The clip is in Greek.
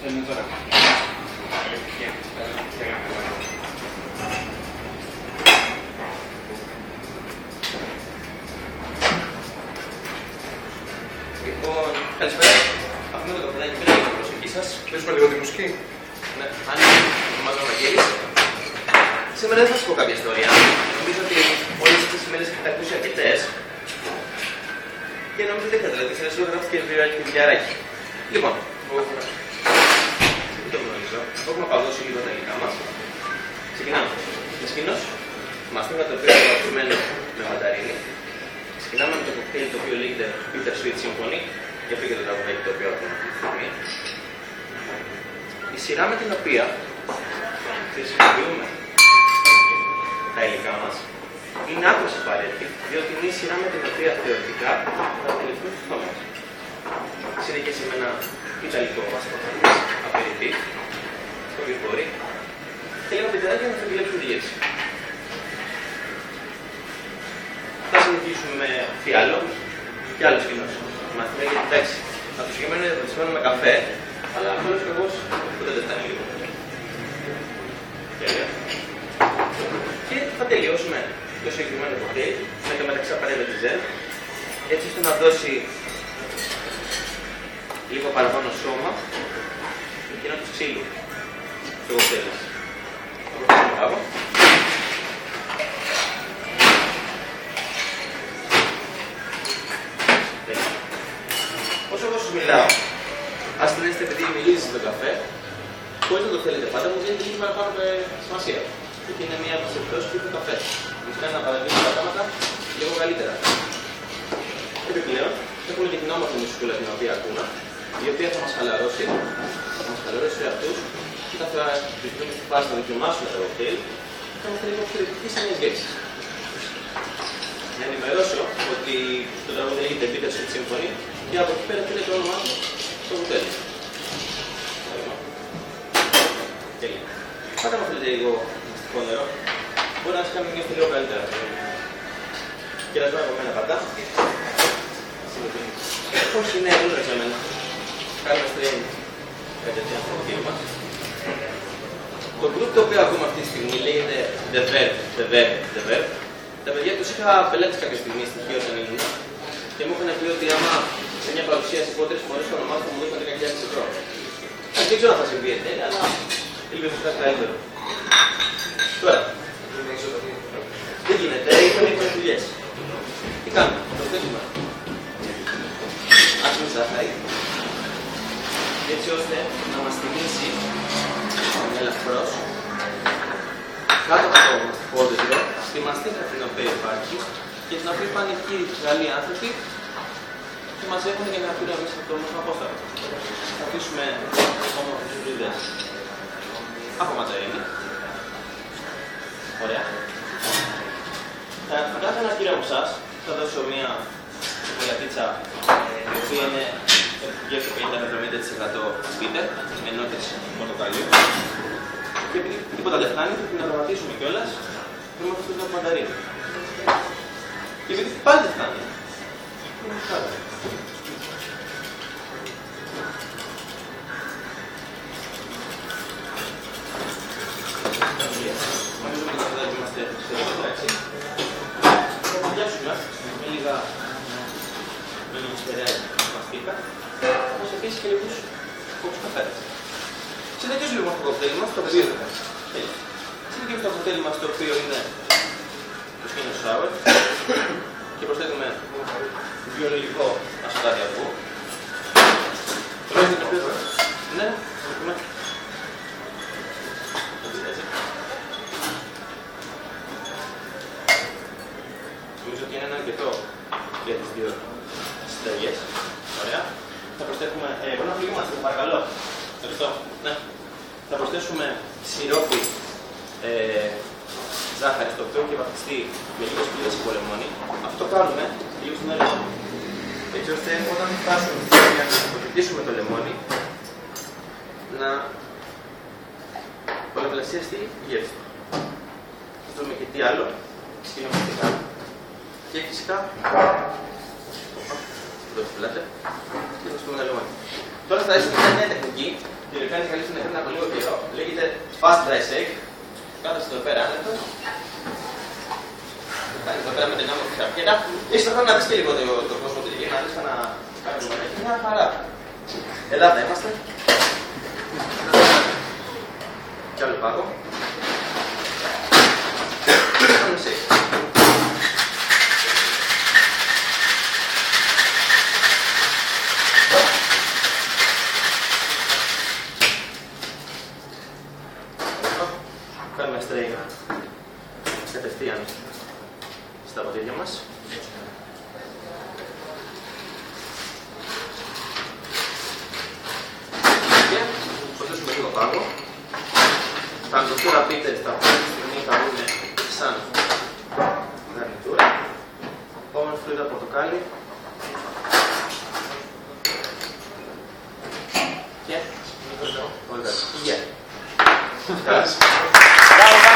θέλουν τώρα. Λοιπόν, καλησπέρα. Αυτό είναι το καφεδάκι πέρα για την προσοχή σας. Παίζουμε λίγο τη μουσική. Ναι, αν ονομάζομαι Βαγγέλης. Σήμερα δεν θα σας πω κάποια ιστορία. Νομίζω ότι όλες αυτές τις μέρες έχετε ακούσει αρκετές. Και νομίζω ότι έχετε, δηλαδή, σε ένα γράφει και βιβλιαράκι και βιβλιαράκι. Λοιπόν, δεν το γνωρίζω. Έχουμε παγώσει λίγο τα υλικά μας. Ξεκινάμε. Μεσκίνος, μαστίγα το οποίο είναι αγαπημένο με μανταρίνη. Ξεκινάμε με το κοκτέιλ το οποίο λέγεται Bitter Sweet Symphony. Γι' αυτό και το τραγουδάκι το οποίο έχουμε αυτή τη στιγμή. Η σειρά με την οποία χρησιμοποιούμε τα υλικά μας είναι άκρως απαραίτητη, διότι είναι η σειρά με την οποία θεωρητικά θα τελειωθούν στο στόμα μας. Συνεχίζει με ένα ιταλικό βασικοφανής απεριπή, στο βιβλιοπόρι, και λίγα πιτεράκια να θα επιλέξουν τη γεύση. Θα συνεχίσουμε με φιάλο και άλλους κοινούς. Μαθήμα γιατί εντάξει, από το συγκεκριμένο είναι δεδομένο με καφέ, αλλά αυτός και εγώ ποτέ δεν φτάνει λίγο. Τέλεια. Και θα τελειώσουμε το συγκεκριμένο κοκτέιλ με το μεταξύ απαραίτητα τη ζέλ, έτσι ώστε να δώσει λίγο παραπάνω σώμα εκείνο του ξύλου στο κοκτέιλ μας. Θα προχωρήσουμε κάπου. Όσο εγώ σας μιλάω, ας θυμάστε επειδή μιλήσεις με καφέ, χωρίς να το θέλετε πάντα, μου δίνει λίγο παραπάνω σημασία. Και είναι μία από τις επιπτώσεις που έχει ο καφές. Μας κάνει να παραδείγουμε τα πράγματα λίγο καλύτερα. Επιπλέον, έχουμε και την όμορφη μουσικούλα την οποία ακούμε, η οποία θα μας χαλαρώσει, τους εαυτούς και θα βρεθούμε στη φάση να δοκιμάσουμε τα κοκτέιλ και θα μας τελειώσει εξαιρετική σε νέες γεύσεις. Να ενημερώσω ότι το τραγούδι λέγεται Bitter Sweet Symphony και από εκεί πέρα πήρε το όνομά του στο κοκτέιλ. Τέλεια. Πάτε να θέλετε λίγο μυστικό νερό, μπορεί να σας κάνει νιώθει λίγο καλύτερα. Κερασμένο από μένα πάντα. Πώς είναι εύκολο για μένα. Κάνουμε stream κατευθείαν στο κοκτέιλ μας. Το group το οποίο ακούμε αυτή τη στιγμή λέγεται The Verb. Τα παιδιά τους είχα πελάτης κάποια στιγμή στοιχείο όταν ήμουν και μου είχαν πει ότι άμα σε μια παρουσίαση πω 3 φορές το όνομά του μου δίνουν 10.000 ευρώ. Δεν ξέρω αν θα συμβεί εν τέλει, αλλά ελπίζω κάτι καλύτερο. Τώρα, δεν γίνεται, έχουμε δουλειές. Τι κάνουμε, το θέτουμε. Άσχημη ζάχαρη, έτσι ώστε να μας θυμίσει ελαφρώς κάτω από το μαστιχόδεντρο, στη μαστίχα την οποία υπάρχει και την οποία πάνε εκεί οι Γάλλοι άνθρωποι και μαζεύουν για να πήρουν μέσα από το όμορφο απόστατο. Θα αφήσουμε όμορφες ζουρίδες από μανταρίνη. Ωραία. Θα κάνω ένα κύριο από εσάς, θα δώσω μια σοκολατίτσα η οποία είναι γεύση 50-70% bitter, ενότητες πορτοκαλίου. Και επειδή τίποτα δεν φτάνει, θα την αρωματίσουμε κιόλας με αυτό το μανταρίνι. Και επειδή πάλι δεν φτάνει, είναι φτάνει. Νομίζω ότι το καφεδάκι είμαστε σε εντάξει. Θα το πιάσουμε με λίγα στερεά μαστίκα, όπως επίσης και λίγους κόκκους καφέδες. Συνεχίζουμε λοιπόν το κοκτέιλ μας, το οποίο συνεχίζουμε το κοκτέιλ μας, το οποίο είναι το σκήνιο sour και προσθέτουμε βιολογικό ασωτάρι αυγού. Ναι, νομίζω ότι είναι ένα αρκετό για τις δύο συνταγές. Ωραία. Θα προσθέσουμε, μπορούμε να φύγουμε, παρακαλώ. Ευχαριστώ. Ναι. Θα προσθέσουμε σιρόπι ζάχαρη στο οποίο και βαφτιστεί με λίγες πλήρες από λεμόνι. Αυτό το κάνουμε λίγο στο νερό. Έτσι ώστε όταν φτάσουμε να αποφυτίσουμε το λεμόνι να πολλαπλασιαστεί η γεύση. Θα δούμε και τι άλλο. Σκηνομαστικά. Και φυσικά το φυλάτε και θα σπούμε ένα λεμόνι. Τώρα θα έσουμε μια νέα τεχνική, τη λεκάνη Fast dry shake. Κάθεστε εδώ πέρα άνετο. Κάνει εδώ πέρα με την όμορφη χαρτιέρα. Ύστερα να δεις και λίγο το κόσμο του γη, να δεις να κάνει το μανίκι. Μια χαρά. Ελλάδα είμαστε. Κι άλλο πάγο. Κάνουμε shake. Κάνουμε strain κατευθείαν στα ποτήρια μας. Και προσθέσουμε λίγο πάγο. Τα αντοφύρα πίτες τα οποία στη στιγμή θα βγουν σαν γαρνιτούρα. Επόμενο φλούδα πορτοκάλι. Και υγεία. Gracias.